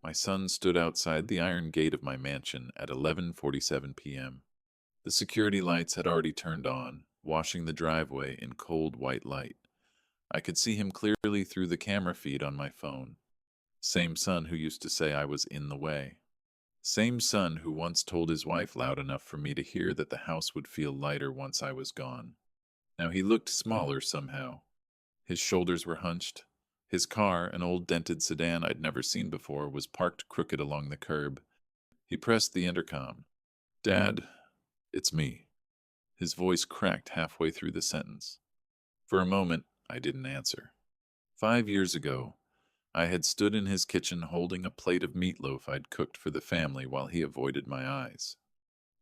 My son stood outside the iron gate of my mansion at 11:47 p.m. The security lights had already turned on, washing the driveway in cold white light. I could see him clearly through the camera feed on my phone. Same son who used to say I was in the way. Same son who once told his wife loud enough for me to hear that the house would feel lighter once I was gone. Now he looked smaller somehow. His shoulders were hunched. His car, an old dented sedan I'd never seen before, was parked crooked along the curb. He pressed the intercom. "Dad, it's me." His voice cracked halfway through the sentence. For a moment, I didn't answer. 5 years ago, I had stood in his kitchen holding a plate of meatloaf I'd cooked for the family while he avoided my eyes.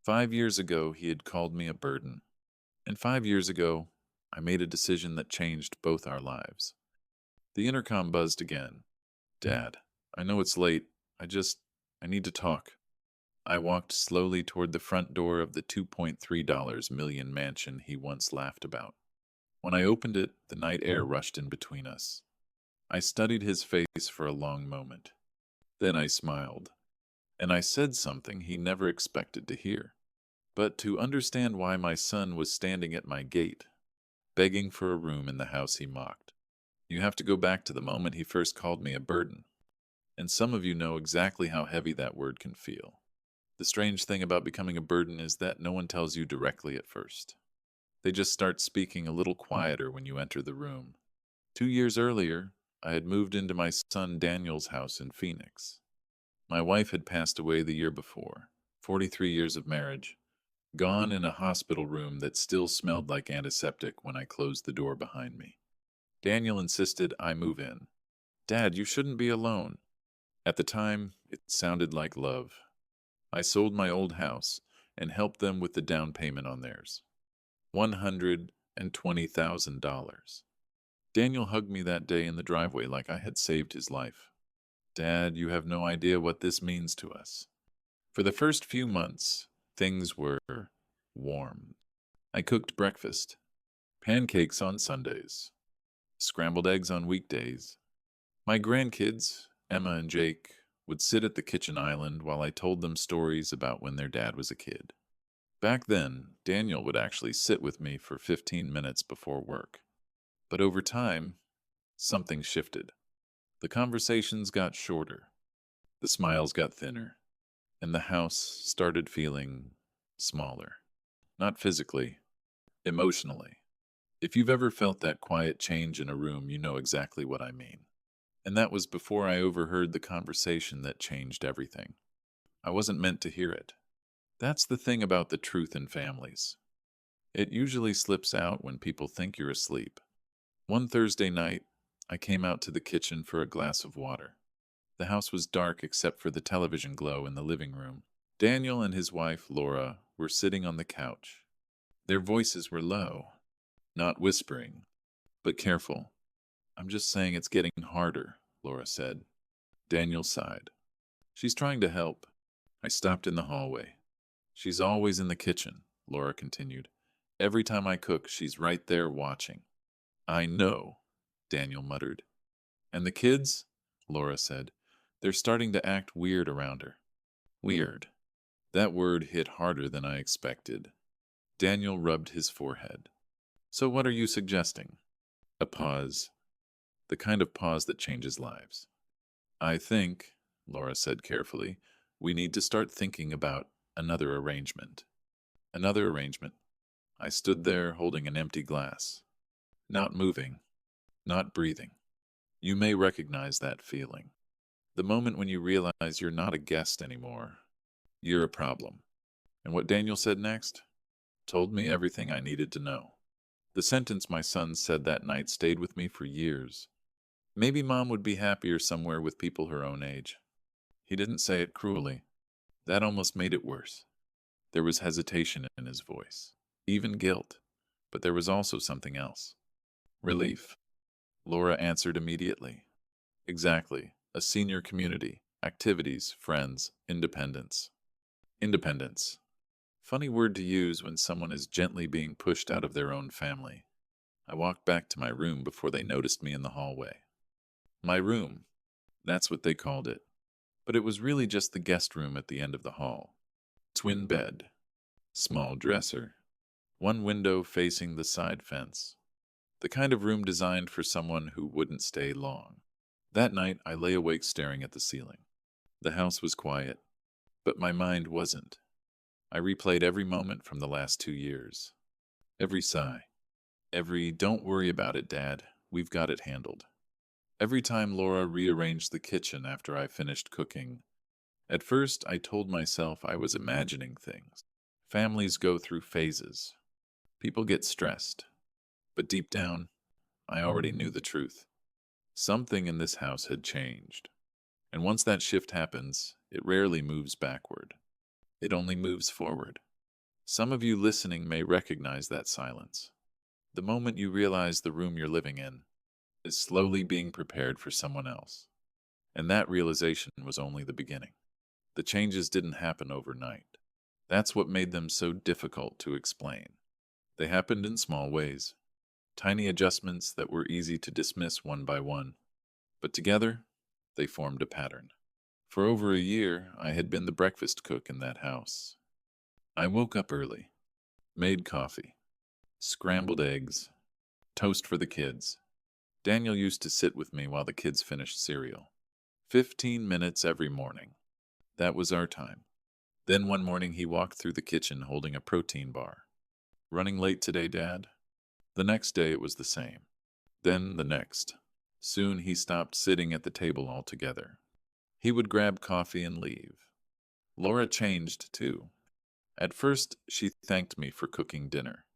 5 years ago, he had called me a burden. And 5 years ago, I made a decision that changed both our lives. The intercom buzzed again. "Dad, I know it's late. I need to talk." I walked slowly toward the front door of the $2.3 million mansion he once laughed about. When I opened it, the night air rushed in between us. I studied his face for a long moment. Then I smiled, and I said something he never expected to hear. But to understand why my son was standing at my gate, begging for a room in the house he mocked, you have to go back to the moment he first called me a burden. And some of you know exactly how heavy that word can feel. The strange thing about becoming a burden is that no one tells you directly at first. They just start speaking a little quieter when you enter the room. 2 years earlier, I had moved into my son Daniel's house in Phoenix. My wife had passed away the year before, 43 years of marriage, gone in a hospital room that still smelled like antiseptic when I closed the door behind me. Daniel insisted I move in. "Dad, you shouldn't be alone." At the time, it sounded like love. I sold my old house and helped them with the down payment on theirs. $120,000. Daniel hugged me that day in the driveway like I had saved his life. "Dad, you have no idea what this means to us." For the first few months, things were warm. I cooked breakfast, pancakes on Sundays, scrambled eggs on weekdays. My grandkids, Emma and Jake, would sit at the kitchen island while I told them stories about when their dad was a kid. Back then, Daniel would actually sit with me for 15 minutes before work. But over time, something shifted. The conversations got shorter, the smiles got thinner, and the house started feeling smaller. Not physically, emotionally. If you've ever felt that quiet change in a room, you know exactly what I mean. And that was before I overheard the conversation that changed everything. I wasn't meant to hear it. That's the thing about the truth in families. It usually slips out when people think you're asleep. One Thursday night, I came out to the kitchen for a glass of water. The house was dark except for the television glow in the living room. Daniel and his wife, Laura, were sitting on the couch. Their voices were low, not whispering, but careful. "I'm just saying it's getting harder," Laura said. Daniel sighed. "She's trying to help." I stopped in the hallway. "She's always in the kitchen," Laura continued. "Every time I cook, she's right there watching." "I know," Daniel muttered. "And the kids?" Laura said. "They're starting to act weird around her." Weird. That word hit harder than I expected. Daniel rubbed his forehead. "So what are you suggesting?" A pause. The kind of pause that changes lives. "I think," Laura said carefully, "we need to start thinking about another arrangement." Another arrangement. I stood there holding an empty glass. Not moving. Not breathing. You may recognize that feeling. The moment when you realize you're not a guest anymore. You're a problem. And what Daniel said next told me everything I needed to know. The sentence my son said that night stayed with me for years. "Maybe Mom would be happier somewhere with people her own age." He didn't say it cruelly. That almost made it worse. There was hesitation in his voice, even guilt, but there was also something else. Relief. Laura answered immediately. "Exactly. A senior community. Activities, friends, independence." Independence. Funny word to use when someone is gently being pushed out of their own family. I walked back to my room before they noticed me in the hallway. My room. That's what they called it. but it was really just the guest room at the end of the hall. Twin bed, small dresser, one window facing the side fence. The kind of room designed for someone who wouldn't stay long. That night, I lay awake staring at the ceiling. The house was quiet, but my mind wasn't. I replayed every moment from the last 2 years. Every sigh. Every "don't worry about it, Dad, we've got it handled." Every time Laura rearranged the kitchen after I finished cooking. At first, I told myself I was imagining things. Families go through phases. People get stressed. But deep down, I already knew the truth. Something in this house had changed. And once that shift happens, it rarely moves backward. It only moves forward. Some of you listening may recognize that silence. The moment you realize the room you're living in is slowly being prepared for someone else. And that realization was only the beginning. The changes didn't happen overnight. That's what made them so difficult to explain. They happened in small ways, tiny adjustments that were easy to dismiss one by one. But together, they formed a pattern. For over a year, I had been the breakfast cook in that house. I woke up early, made coffee, scrambled eggs, toast for the kids. Daniel used to sit with me while the kids finished cereal. 15 minutes every morning. That was our time. Then one morning he walked through the kitchen holding a protein bar. "Running late today, Dad?" The next day it was the same. Then the next. Soon he stopped sitting at the table altogether. He would grab coffee and leave. Laura changed, too. At first, she thanked me for cooking dinner.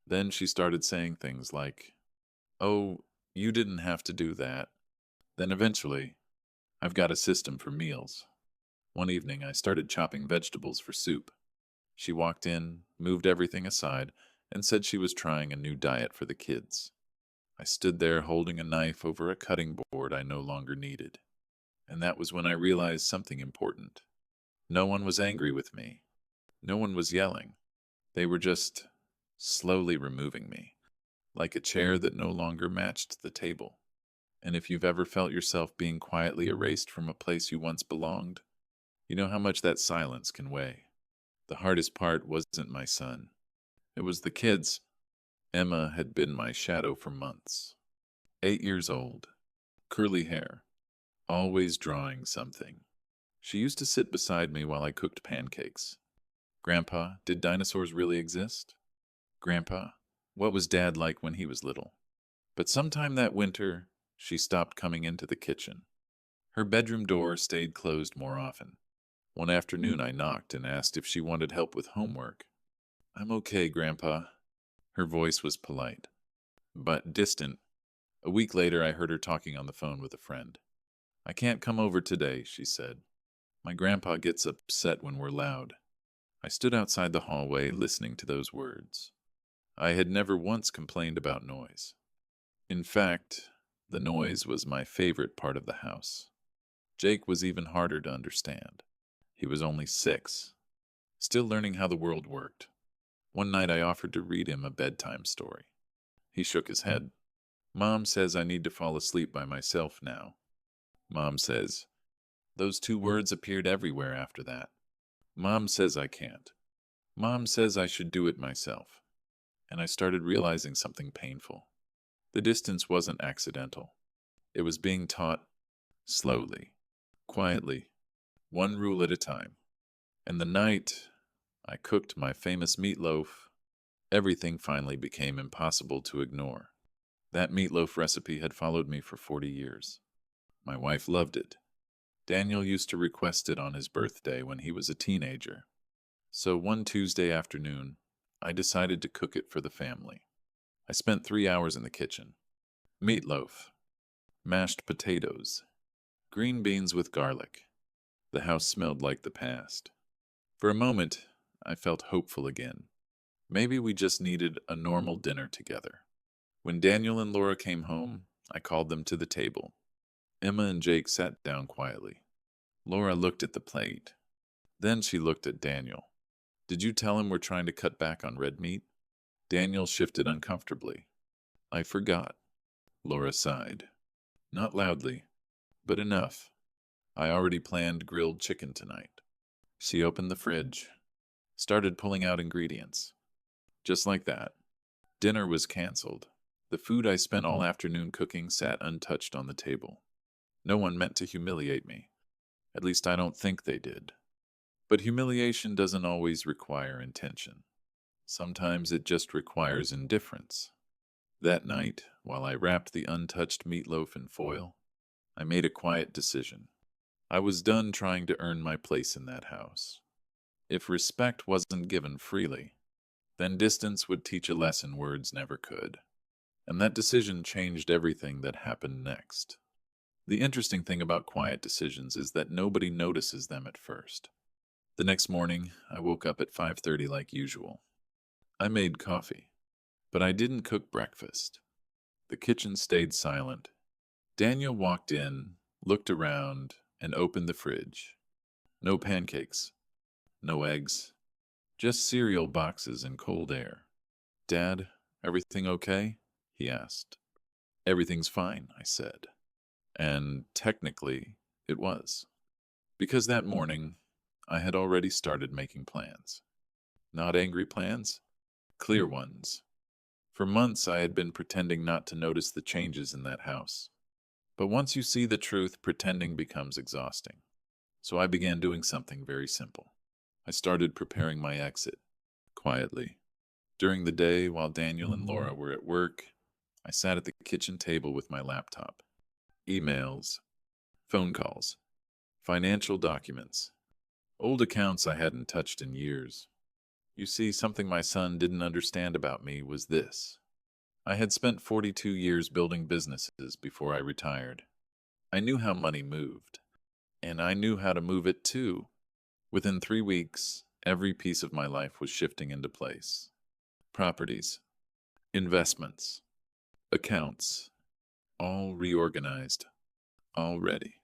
Then she started saying things like, "Oh, you didn't have to do that." Then eventually, "I've got a system for meals." One evening, I started chopping vegetables for soup. She walked in, moved everything aside, and said she was trying a new diet for the kids. I stood there holding a knife over a cutting board I no longer needed. And that was when I realized something important. No one was angry with me. No one was yelling. They were just slowly removing me, like a chair that no longer matched the table. And if you've ever felt yourself being quietly erased from a place you once belonged, you know how much that silence can weigh. The hardest part wasn't my son. It was the kids. Emma had been my shadow for months. 8 years old, curly hair, always drawing something. She used to sit beside me while I cooked pancakes. "Grandpa, did dinosaurs really exist? Grandpa, what was Dad like when he was little?" But sometime that winter, she stopped coming into the kitchen. Her bedroom door stayed closed more often. One afternoon I knocked and asked if she wanted help with homework. "I'm okay, Grandpa." Her voice was polite, but distant. A week later I heard her talking on the phone with a friend. "I can't come over today," she said. "My grandpa gets upset when we're loud." I stood outside the hallway listening to those words. I had never once complained about noise. In fact, the noise was my favorite part of the house. Jake was even harder to understand. He was only 6, still learning how the world worked. One night I offered to read him a bedtime story. He shook his head. "Mom says I need to fall asleep by myself now." Mom says. Those 2 words appeared everywhere after that. Mom says I can't. Mom says I should do it myself. And I started realizing something painful. The distance wasn't accidental. It was being taught slowly, quietly, one rule at a time. And the night I cooked my famous meatloaf, everything finally became impossible to ignore. That meatloaf recipe had followed me for 40 years. My wife loved it. Daniel used to request it on his birthday when he was a teenager. So one Tuesday afternoon, I decided to cook it for the family. I spent 3 hours in the kitchen. Meatloaf, mashed potatoes, green beans with garlic. The house smelled like the past. For a moment, I felt hopeful again. Maybe we just needed a normal dinner together. When Daniel and Laura came home, I called them to the table. Emma and Jake sat down quietly. Laura looked at the plate. Then she looked at Daniel. "Did you tell him we're trying to cut back on red meat?" Daniel shifted uncomfortably. "I forgot." Laura sighed. Not loudly, but enough. I already planned grilled chicken tonight. She opened the fridge, started pulling out ingredients. Just like that, dinner was canceled. The food I spent all afternoon cooking sat untouched on the table. No one meant to humiliate me. At least I don't think they did. But humiliation doesn't always require intention. Sometimes it just requires indifference. That night, while I wrapped the untouched meatloaf in foil, I made a quiet decision. I was done trying to earn my place in that house. If respect wasn't given freely, then distance would teach a lesson words never could. And that decision changed everything that happened next. The interesting thing about quiet decisions is that nobody notices them at first. The next morning, I woke up at 5:30 like usual. I made coffee, but I didn't cook breakfast. The kitchen stayed silent. Daniel walked in, looked around, and opened the fridge. No pancakes, no eggs, just cereal boxes and cold air. "Dad, everything okay?" he asked. "Everything's fine," I said. And technically, it was. Because that morning, I had already started making plans. Not angry plans, clear ones. For months, I had been pretending not to notice the changes in that house. But once you see the truth, pretending becomes exhausting. So I began doing something very simple. I started preparing my exit, quietly. During the day, while Daniel and Laura were at work, I sat at the kitchen table with my laptop. Emails, phone calls, financial documents, old accounts I hadn't touched in years. You see, something my son didn't understand about me was this. I had spent 42 years building businesses before I retired. I knew how money moved, and I knew how to move it too. Within 3 weeks, every piece of my life was shifting into place. Properties, investments, accounts, all reorganized, all ready.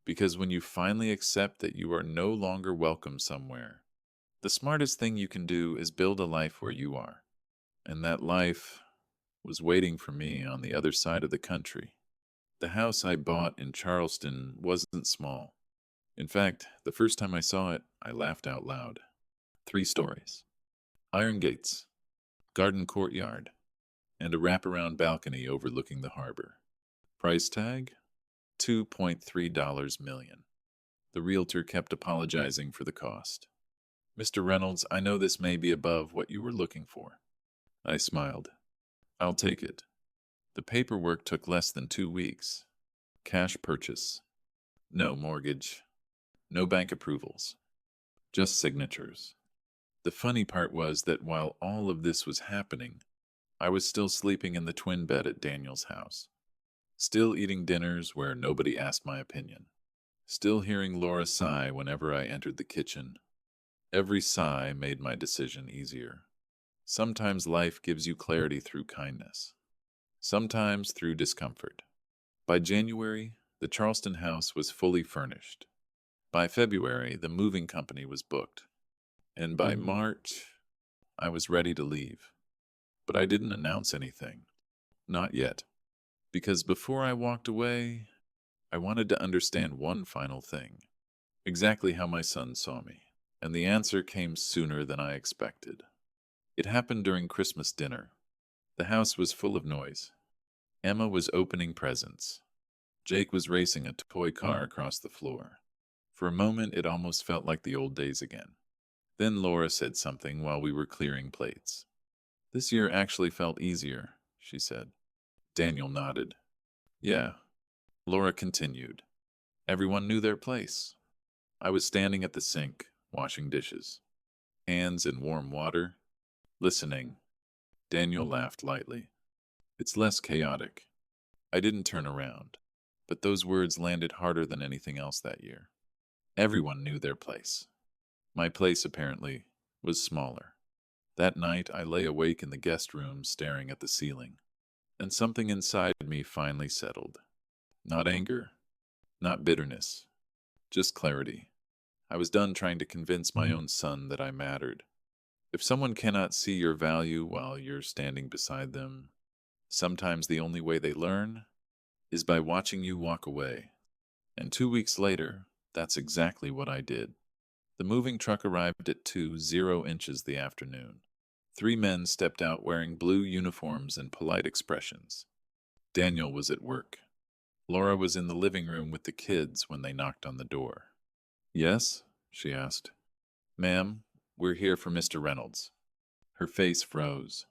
Because when you finally accept that you are no longer welcome somewhere, the smartest thing you can do is build a life where you are. And that life was waiting for me on the other side of the country. The house I bought in Charleston wasn't small. In fact, the first time I saw it, I laughed out loud. 3 stories, iron gates, garden courtyard, and a wraparound balcony overlooking the harbor. Price tag? $2.3 million. The realtor kept apologizing for the cost. "Mr. Reynolds, I know this may be above what you were looking for." I smiled. "I'll take it." The paperwork took less than 2 weeks. Cash purchase. No mortgage. No bank approvals. Just signatures. The funny part was that while all of this was happening, I was still sleeping in the twin bed at Daniel's house. Still eating dinners where nobody asked my opinion. Still hearing Laura sigh whenever I entered the kitchen. Every sigh made my decision easier. Sometimes life gives you clarity through kindness. Sometimes through discomfort. By January, the Charleston house was fully furnished. By February, the moving company was booked. And by March, I was ready to leave. But I didn't announce anything. Not yet. Because before I walked away, I wanted to understand one final thing. Exactly how my son saw me. And the answer came sooner than I expected. It happened during Christmas dinner. The house was full of noise. Emma was opening presents. Jake was racing a toy car across the floor. For a moment, it almost felt like the old days again. Then Laura said something while we were clearing plates. "This year actually felt easier," she said. Daniel nodded. "Yeah." Laura continued. "Everyone knew their place." I was standing at the sink, washing dishes. Hands in warm water, listening. Daniel laughed lightly. "It's less chaotic." I didn't turn around, but those words landed harder than anything else that year. Everyone knew their place. My place, apparently, was smaller. That night, I lay awake in the guest room staring at the ceiling, and something inside me finally settled. Not anger, not bitterness, just clarity. I was done trying to convince my own son that I mattered. If someone cannot see your value while you're standing beside them, sometimes the only way they learn is by watching you walk away. And 2 weeks later, that's exactly what I did. The moving truck arrived at 2:00 the afternoon. Three men stepped out wearing blue uniforms and polite expressions. Daniel was at work. Laura was in the living room with the kids when they knocked on the door. "Yes?" she asked. "Ma'am, we're here for Mr. Reynolds." Her face froze.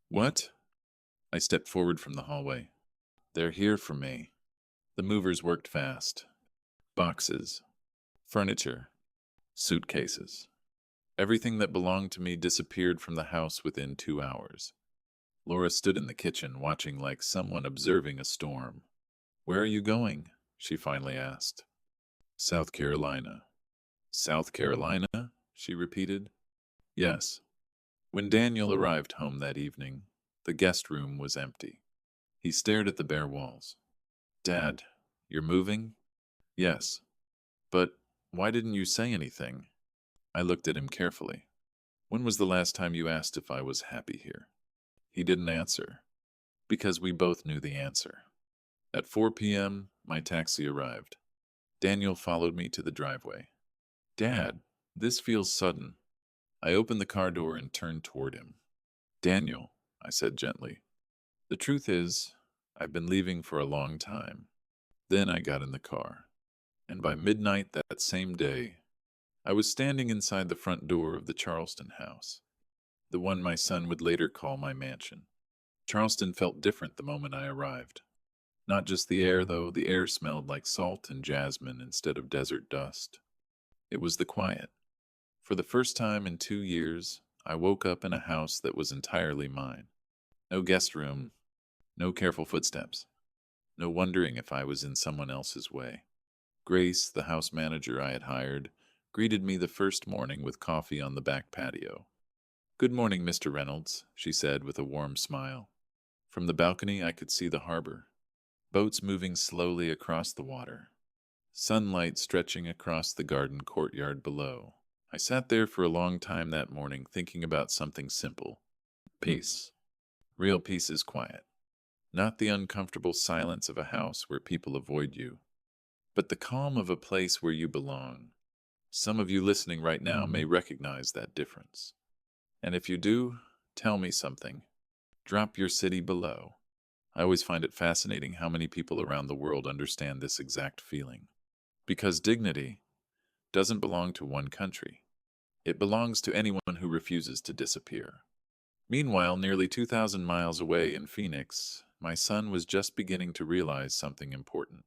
"What?" I stepped forward from the hallway. "They're here for me." The movers worked fast. Boxes, furniture, suitcases. Everything that belonged to me disappeared from the house within 2 hours. Laura stood in the kitchen, watching like someone observing a storm. "Where are you going?" she finally asked. "South Carolina." "South Carolina?" she repeated. "Yes." When Daniel arrived home that evening, the guest room was empty. He stared at the bare walls. "Dad, you're moving?" "Yes." "But why didn't you say anything?" I looked at him carefully. "When was the last time you asked if I was happy here?" He didn't answer, because we both knew the answer. At 4 p.m., my taxi arrived. Daniel followed me to the driveway. "Dad, this feels sudden." I opened the car door and turned toward him. "Daniel," I said gently, "the truth is, I've been leaving for a long time." Then I got in the car, and by midnight that same day, I was standing inside the front door of the Charleston house, the one my son would later call my mansion. Charleston felt different the moment I arrived. Not just the air, though. The air smelled like salt and jasmine instead of desert dust. It was the quiet. For the first time in 2 years, I woke up in a house that was entirely mine. No guest room, no careful footsteps, no wondering if I was in someone else's way. Grace, the house manager I had hired, greeted me the first morning with coffee on the back patio. "Good morning, Mr. Reynolds," she said with a warm smile. From the balcony, I could see the harbor, boats moving slowly across the water, sunlight stretching across the garden courtyard below. I sat there for a long time that morning thinking about something simple. Peace. Real peace is quiet. Not the uncomfortable silence of a house where people avoid you, but the calm of a place where you belong. Some of you listening right now may recognize that difference. And if you do, tell me something. Drop your city below. I always find it fascinating how many people around the world understand this exact feeling. Because dignity doesn't belong to one country. It belongs to anyone who refuses to disappear. Meanwhile, nearly 2,000 miles away in Phoenix, my son was just beginning to realize something important.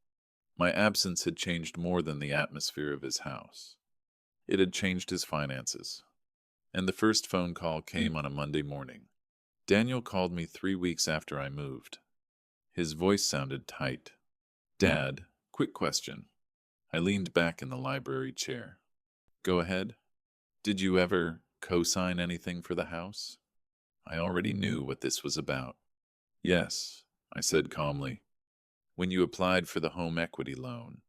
My absence had changed more than the atmosphere of his house. It had changed his finances. And the first phone call came on a Monday morning. Daniel called me 3 weeks after I moved. His voice sounded tight. "Dad, quick question." I leaned back in the library chair. "Go ahead. Did you ever co-sign anything for the house?" I already knew what this was about. "Yes," I said calmly. "When you applied for the home equity loan."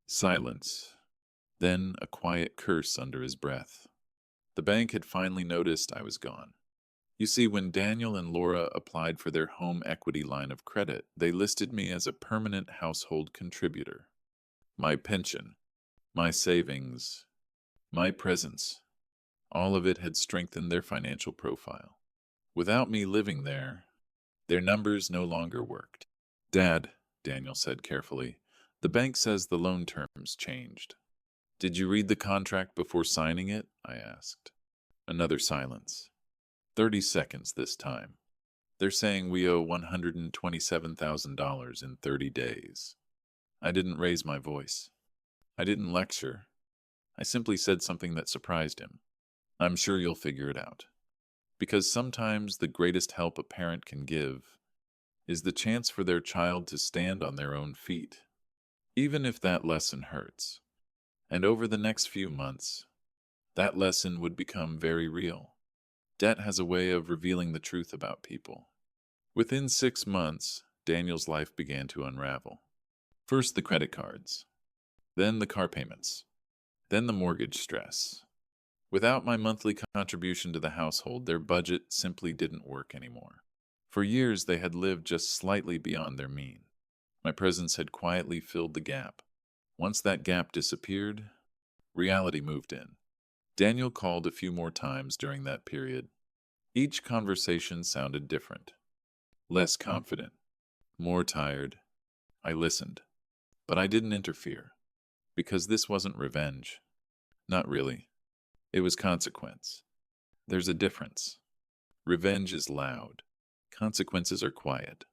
Silence. Then a quiet curse under his breath. The bank had finally noticed I was gone. You see, when Daniel and Laura applied for their home equity line of credit, they listed me as a permanent household contributor. My pension, my savings, my presence, all of it had strengthened their financial profile. Without me living there, their numbers no longer worked. "Dad," Daniel said carefully, "the bank says the loan terms changed." "Did you read the contract before signing it?" I asked. Another silence. 30 seconds this time. "They're saying we owe $127,000 in 30 days. I didn't raise my voice. I didn't lecture. I simply said something that surprised him. "I'm sure you'll figure it out." Because sometimes the greatest help a parent can give is the chance for their child to stand on their own feet, even if that lesson hurts. And over the next few months, that lesson would become very real. Debt has a way of revealing the truth about people. Within 6 months, Daniel's life began to unravel. First the credit cards, then the car payments, then the mortgage stress. Without my monthly contribution to the household, their budget simply didn't work anymore. For years, they had lived just slightly beyond their means. My presence had quietly filled the gap. Once that gap disappeared, reality moved in. Daniel called a few more times during that period. Each conversation sounded different. Less confident, more tired. I listened, but I didn't interfere, because this wasn't revenge. Not really. It was consequence. There's a difference. Revenge is loud. Consequences are quiet.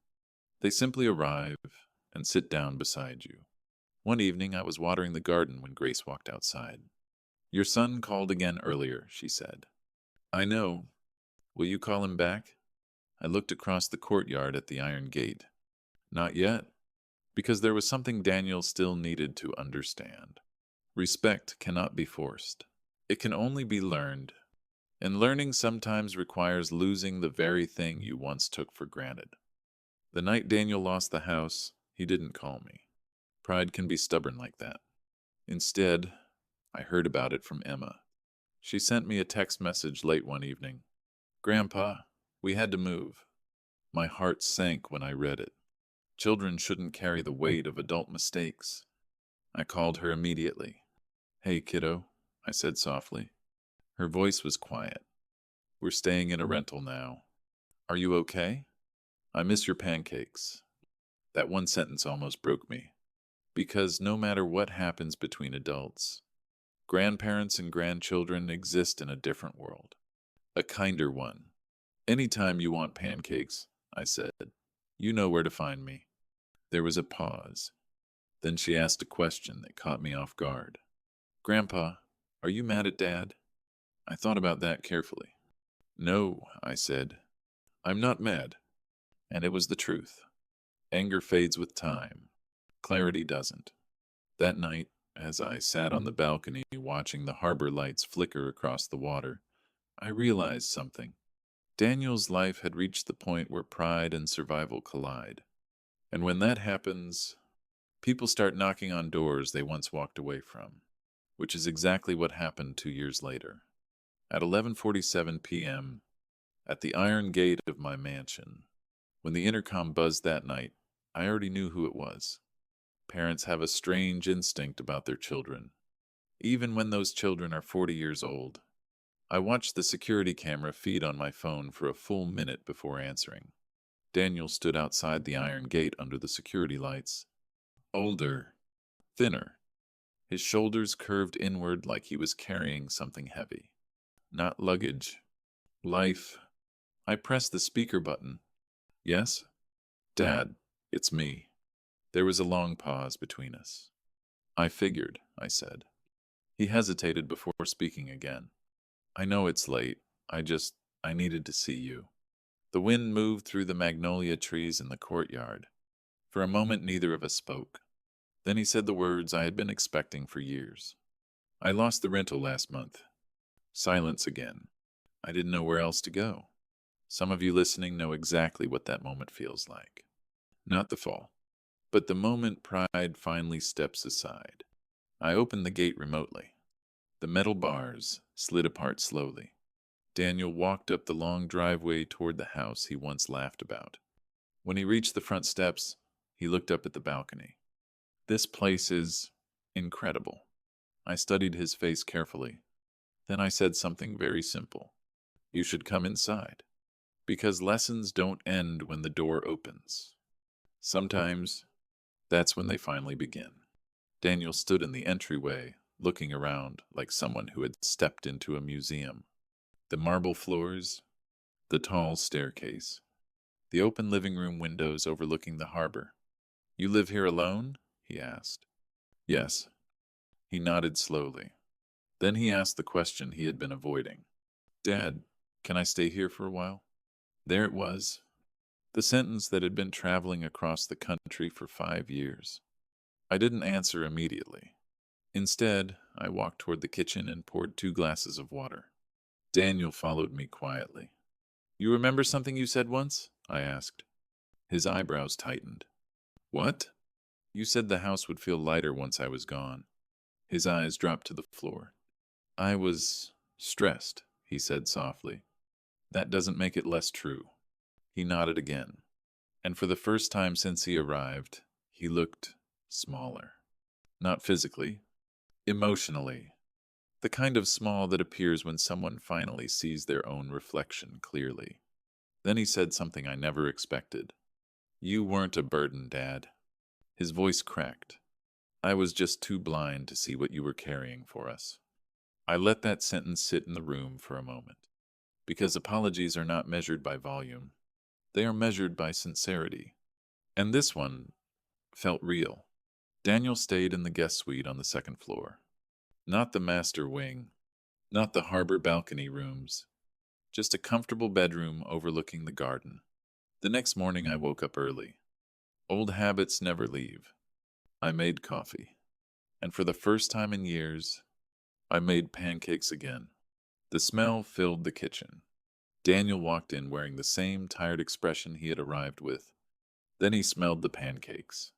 They simply arrive and sit down beside you. One evening, I was watering the garden when Grace walked outside. "Your son called again earlier," she said. "I know. Will you call him back?" I looked across the courtyard at the iron gate. Not yet, because there was something Daniel still needed to understand. Respect cannot be forced. It can only be learned, and learning sometimes requires losing the very thing you once took for granted. The night Daniel lost the house, he didn't call me. Pride can be stubborn like that. Instead, I heard about it from Emma. She sent me a text message late one evening. "Grandpa, we had to move." My heart sank when I read it. Children shouldn't carry the weight of adult mistakes. I called her immediately. "Hey, kiddo," I said softly. Her voice was quiet. "We're staying in a rental now. Are you okay? I miss your pancakes." That one sentence almost broke me. Because no matter what happens between adults, grandparents and grandchildren exist in a different world. A kinder one. "Anytime you want pancakes," I said, "you know where to find me." There was a pause. Then she asked a question that caught me off guard. "Grandpa, are you mad at Dad?" I thought about that carefully. "No," I said. "I'm not mad." And it was the truth. Anger fades with time. Clarity doesn't. That night, as I sat on the balcony watching the harbor lights flicker across the water, I realized something. Daniel's life had reached the point where pride and survival collide. And when that happens, people start knocking on doors they once walked away from, which is exactly what happened 2 years later. At 11:47 p.m., at the iron gate of my mansion, when the intercom buzzed that night, I already knew who it was. Parents have a strange instinct about their children, even when those children are 40 years old. I watched the security camera feed on my phone for a full minute before answering. Daniel stood outside the iron gate under the security lights. Older, thinner. His shoulders curved inward like he was carrying something heavy. Not luggage. Life. I pressed the speaker button. "Yes?" "Dad, it's me." There was a long pause between us. "I figured," I said. He hesitated before speaking again. "I know it's late. I needed to see you." The wind moved through the magnolia trees in the courtyard. For a moment, neither of us spoke. Then he said the words I had been expecting for years. "I lost the rental last month." Silence again. I didn't know where else to go. Some of you listening know exactly what that moment feels like. Not the fall, but the moment pride finally steps aside. I opened the gate remotely. The metal bars slid apart slowly. Daniel walked up the long driveway toward the house he once laughed about. When he reached the front steps, he looked up at the balcony. "This place is incredible." I studied his face carefully. Then I said something very simple. "You should come inside." Because lessons don't end when the door opens. Sometimes, that's when they finally begin. Daniel stood in the entryway, looking around like someone who had stepped into a museum. The marble floors, the tall staircase, the open living room windows overlooking the harbor. "You live here alone?" he asked. "Yes." He nodded slowly. Then he asked the question he had been avoiding. "Dad, can I stay here for a while?" There it was. The sentence that had been traveling across the country for 5 years. I didn't answer immediately. Instead, I walked toward the kitchen and poured 2 glasses of water. Daniel followed me quietly. "You remember something you said once?" I asked. His eyebrows tightened. "What?" "You said the house would feel lighter once I was gone." His eyes dropped to the floor. "I was stressed," he said softly. "That doesn't make it less true." He nodded again. And for the first time since he arrived, he looked smaller. Not physically, emotionally. The kind of small that appears when someone finally sees their own reflection clearly. Then he said something I never expected. You weren't a burden, Dad. His voice cracked. I was just too blind to see what you were carrying for us. I let that sentence sit in the room for a moment. Because apologies are not measured by volume, they are measured by sincerity. And this one felt real. Daniel stayed in the guest suite on the second floor. Not the master wing, not the harbor balcony rooms, just a comfortable bedroom overlooking the garden. The next morning I woke up early. Old habits never leave. I made coffee. And for the first time in years, I made pancakes again. The smell filled the kitchen. Daniel walked in wearing the same tired expression he had arrived with. Then he smelled the pancakes.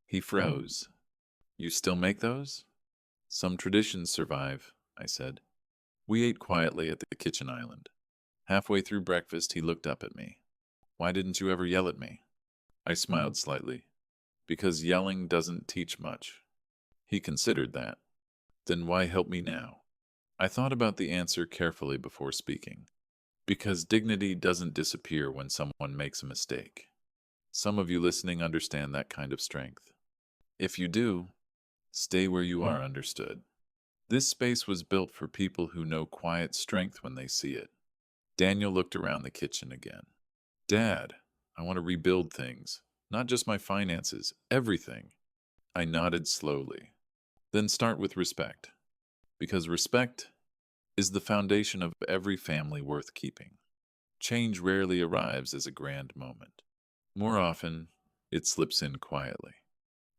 He froze. You still make those? Some traditions survive, I said. We ate quietly at the kitchen island. Halfway through breakfast, he looked up at me. Why didn't you ever yell at me? I smiled slightly. Because yelling doesn't teach much. He considered that. Then why help me now? I thought about the answer carefully before speaking. Because dignity doesn't disappear when someone makes a mistake. Some of you listening understand that kind of strength. If you do, stay where you are understood. This space was built for people who know quiet strength when they see it. Daniel looked around the kitchen again. Dad, I want to rebuild things. Not just my finances, everything. I nodded slowly. Then start with respect. Because respect is the foundation of every family worth keeping. Change rarely arrives as a grand moment. More often, it slips in quietly.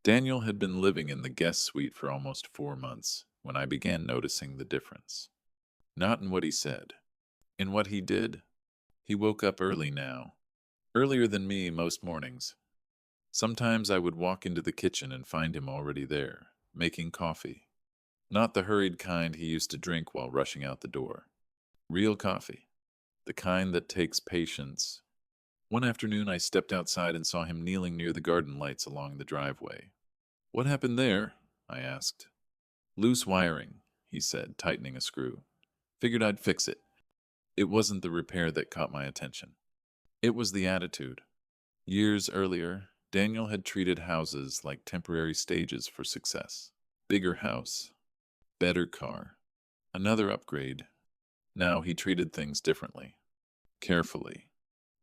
Daniel had been living in the guest suite for almost 4 months when I began noticing the difference. Not in what he said, in what he did. He woke up early now, earlier than me most mornings. Sometimes I would walk into the kitchen and find him already there, making coffee. Not the hurried kind he used to drink while rushing out the door. Real coffee, the kind that takes patience. One afternoon I stepped outside and saw him kneeling near the garden lights along the driveway. What happened there? I asked. Loose wiring, he said, tightening a screw. Figured I'd fix it. It wasn't the repair that caught my attention. It was the attitude. Years earlier, Daniel had treated houses like temporary stages for success. Bigger house, better car, another upgrade. Now he treated things differently, carefully,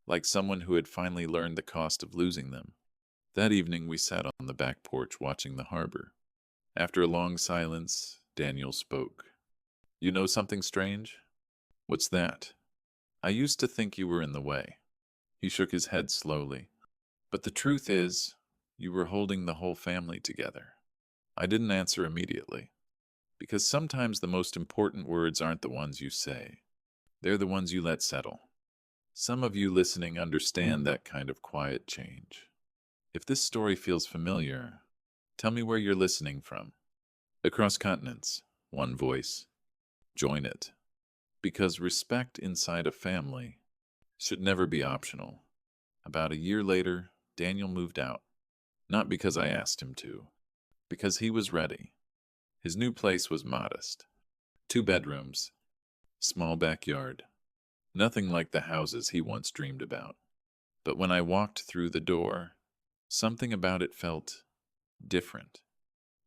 like someone who had finally learned the cost of losing them. That evening we sat on the back porch watching the harbor. After a long silence, Daniel spoke. You know something strange? What's that? I used to think you were in the way. He shook his head slowly. But the truth is, you were holding the whole family together. I didn't answer immediately, because sometimes the most important words aren't the ones you say. They're the ones you let settle. Some of you listening understand that kind of quiet change. If this story feels familiar, tell me where you're listening from. Across continents, one voice. Join it. Because respect inside a family should never be optional. About a year later, Daniel moved out. Not because I asked him to, because he was ready. His new place was modest. 2 bedrooms, small backyard. Nothing like the houses he once dreamed about. But when I walked through the door, something about it felt different.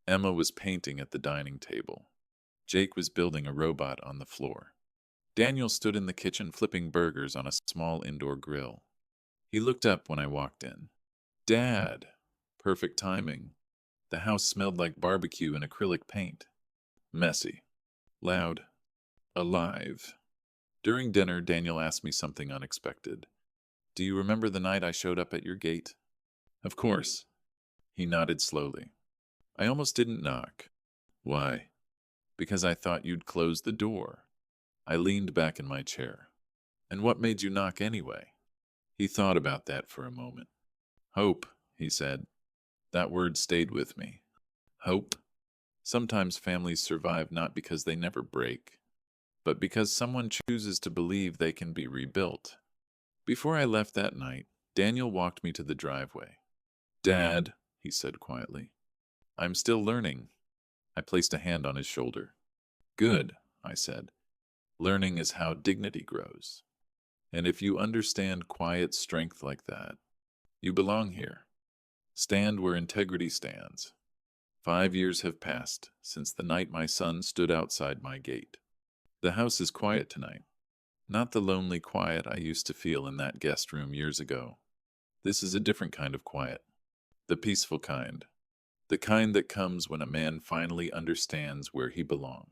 Emma was painting at the dining table. Jake was building a robot on the floor. Daniel stood in the kitchen flipping burgers on a small indoor grill. He looked up when I walked in. Dad! Perfect timing. The house smelled like barbecue and acrylic paint. Messy. Loud. Alive. During dinner, Daniel asked me something unexpected. Do you remember the night I showed up at your gate? Of course. He nodded slowly. I almost didn't knock. Why? Because I thought you'd close the door. I leaned back in my chair. And what made you knock anyway? He thought about that for a moment. Hope, he said. That word stayed with me. Hope. Sometimes families survive not because they never break, but because someone chooses to believe they can be rebuilt. Before I left that night, Daniel walked me to the driveway. Dad, he said quietly, I'm still learning. I placed a hand on his shoulder. Good, I said. Learning is how dignity grows. And if you understand quiet strength like that, you belong here. Stand where integrity stands. 5 years have passed since the night my son stood outside my gate. The house is quiet tonight. Not the lonely quiet I used to feel in that guest room years ago. This is a different kind of quiet. The peaceful kind. The kind that comes when a man finally understands where he belongs.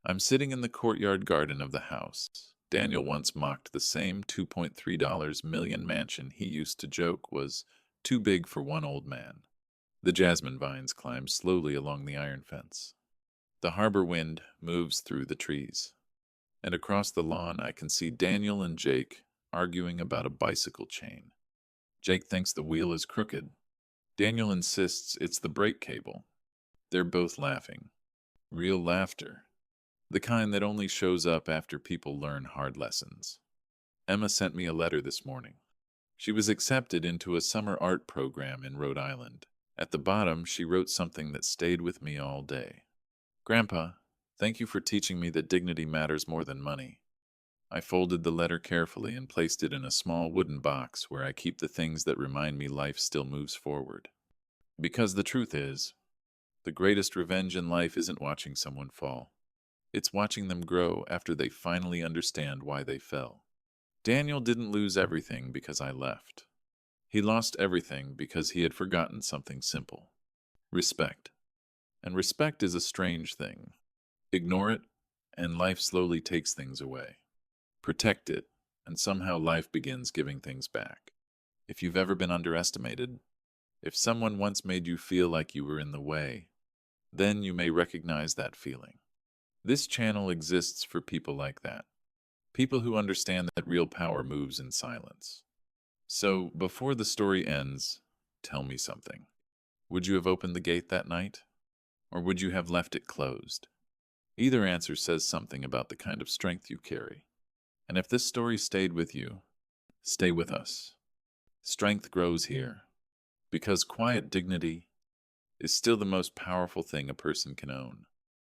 I'm sitting in the courtyard garden of the house. Daniel once mocked the same $2.3 million mansion he used to joke was too big for one old man. The jasmine vines climb slowly along the iron fence. The harbor wind moves through the trees. And across the lawn I can see Daniel and Jake arguing about a bicycle chain. Jake thinks the wheel is crooked. Daniel insists it's the brake cable. They're both laughing. Real laughter. The kind that only shows up after people learn hard lessons. Emma sent me a letter this morning. She was accepted into a summer art program in Rhode Island. At the bottom, she wrote something that stayed with me all day. Grandpa, thank you for teaching me that dignity matters more than money. I folded the letter carefully and placed it in a small wooden box where I keep the things that remind me life still moves forward. Because the truth is, the greatest revenge in life isn't watching someone fall. It's watching them grow after they finally understand why they fell. Daniel didn't lose everything because I left. He lost everything because he had forgotten something simple. Respect. And respect is a strange thing. Ignore it, and life slowly takes things away. Protect it, and somehow life begins giving things back. If you've ever been underestimated, if someone once made you feel like you were in the way, then you may recognize that feeling. This channel exists for people like that. People who understand that real power moves in silence. So, before the story ends, tell me something. Would you have opened the gate that night? Or would you have left it closed? Either answer says something about the kind of strength you carry. And if this story stayed with you, stay with us. Strength grows here, because quiet dignity is still the most powerful thing a person can own.